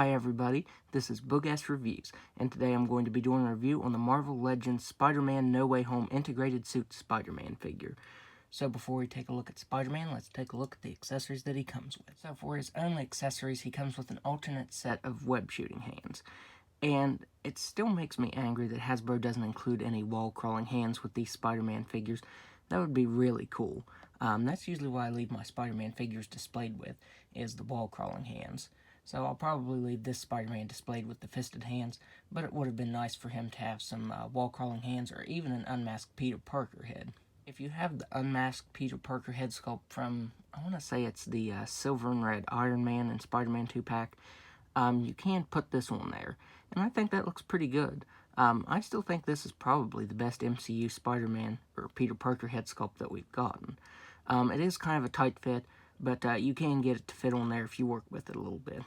Hi everybody, this is Boogass Reviews, and today I'm going to be doing a review on the Marvel Legends Spider-Man No Way Home Integrated Suit Spider-Man figure. So before we take a look at Spider-Man, let's take a look at the accessories that he comes with. So for his only accessories, he comes with an alternate set of web shooting hands. And it still makes me angry that Hasbro doesn't include any wall-crawling hands with these Spider-Man figures. That would be really cool. That's usually why I leave my Spider-Man figures displayed with, is the wall-crawling hands. So I'll probably leave this Spider-Man displayed with the fisted hands, but it would have been nice for him to have some wall-crawling hands or even an unmasked Peter Parker head. If you have the unmasked Peter Parker head sculpt from, I want to say it's the Silver and Red Iron Man and Spider-Man 2-pack, you can put this on there, and I think that looks pretty good. I still think this is probably the best MCU Spider-Man or Peter Parker head sculpt that we've gotten. It is kind of a tight fit, but you can get it to fit on there if you work with it a little bit.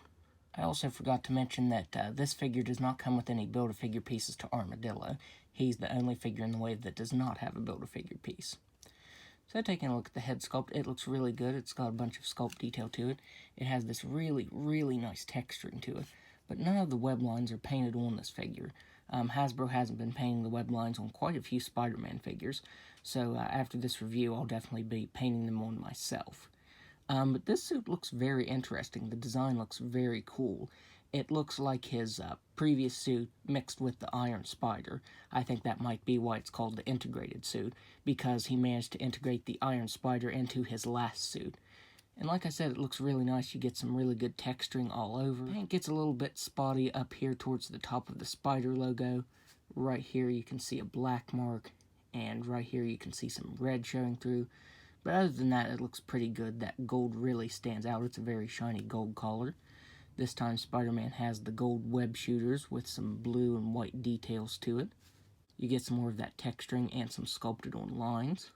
I also forgot to mention that this figure does not come with any Build-A-Figure pieces to Armadillo. He's the only figure in the wave that does not have a Build-A-Figure piece. So taking a look at the head sculpt, it looks really good. It's got a bunch of sculpt detail to it. It has this really, really nice texturing to it, but none of the web lines are painted on this figure. Hasbro hasn't been painting the web lines on quite a few Spider-Man figures, so after this review, I'll definitely be painting them on myself. But this suit looks very interesting. The design looks very cool. It looks like his previous suit mixed with the Iron Spider. I think that might be why it's called the integrated suit, because he managed to integrate the Iron Spider into his last suit. And like I said, it looks really nice. You get some really good texturing all over. Paint gets a little bit spotty up here towards the top of the Spider logo. Right here you can see a black mark, and right here you can see some red showing through. But other than that, it looks pretty good. That gold really stands out. It's a very shiny gold collar. This time Spider-Man has the gold web shooters with some blue and white details to it. You get some more of that texturing and some sculpted on lines.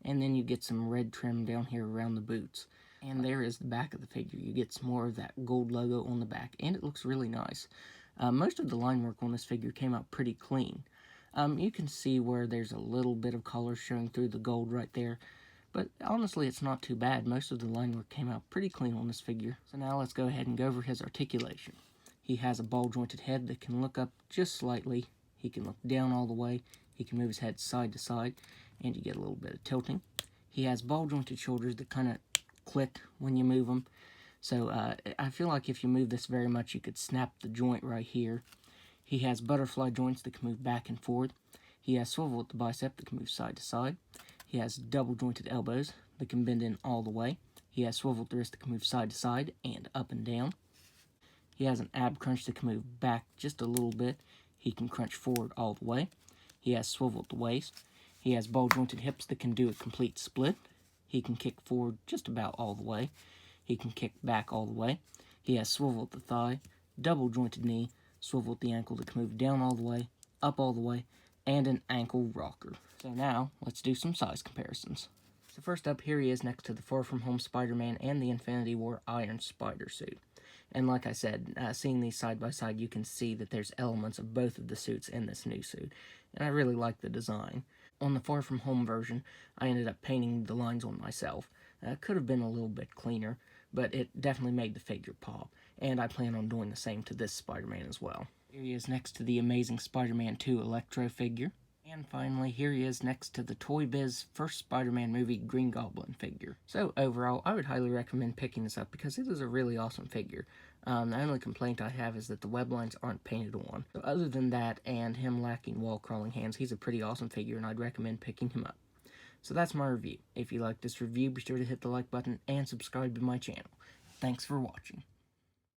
And then you get some red trim down here around the boots. And there is the back of the figure. You get some more of that gold logo on the back, and it looks really nice. Most of the line work on this figure came out pretty clean. You can see where there's a little bit of color showing through the gold right there, but honestly it's not too bad. Most of the line work came out pretty clean on this figure. So now let's go ahead and go over his articulation. He has a ball jointed head that can look up just slightly. He can look down all the way. He can move his head side to side, and you get a little bit of tilting. He has ball jointed shoulders that kind of click when you move them. So I feel like if you move this very much, you could snap the joint right here. He has butterfly joints that can move back and forth. He has swivel at the bicep that can move side to side. He has double jointed elbows that can bend in all the way. He has swivel at the wrist that can move side to side and up and down. He has an ab crunch that can move back just a little bit. He can crunch forward all the way. He has swivel at the waist. He has ball jointed hips that can do a complete split. He can kick forward just about all the way. He can kick back all the way. He has swivel at the thigh, double jointed knee, swivel at the ankle that can move down all the way, up all the way, and an ankle rocker. So now, let's do some size comparisons. So first up, here he is next to the Far From Home Spider-Man and the Infinity War Iron Spider suit. And like I said, seeing these side by side, you can see that there's elements of both of the suits in this new suit. And I really like the design. On the Far From Home version, I ended up painting the lines on myself. Could have been a little bit cleaner, but it definitely made the figure pop. And I plan on doing the same to this Spider-Man as well. Here he is next to the Amazing Spider-Man 2 Electro figure. And finally, here he is next to the Toy Biz first Spider-Man movie Green Goblin figure. So overall, I would highly recommend picking this up because it is a really awesome figure. The only complaint I have is that the web lines aren't painted on. So other than that, and him lacking wall-crawling hands, he's a pretty awesome figure, and I'd recommend picking him up. So that's my review. If you liked this review, be sure to hit the like button and subscribe to my channel. Thanks for watching.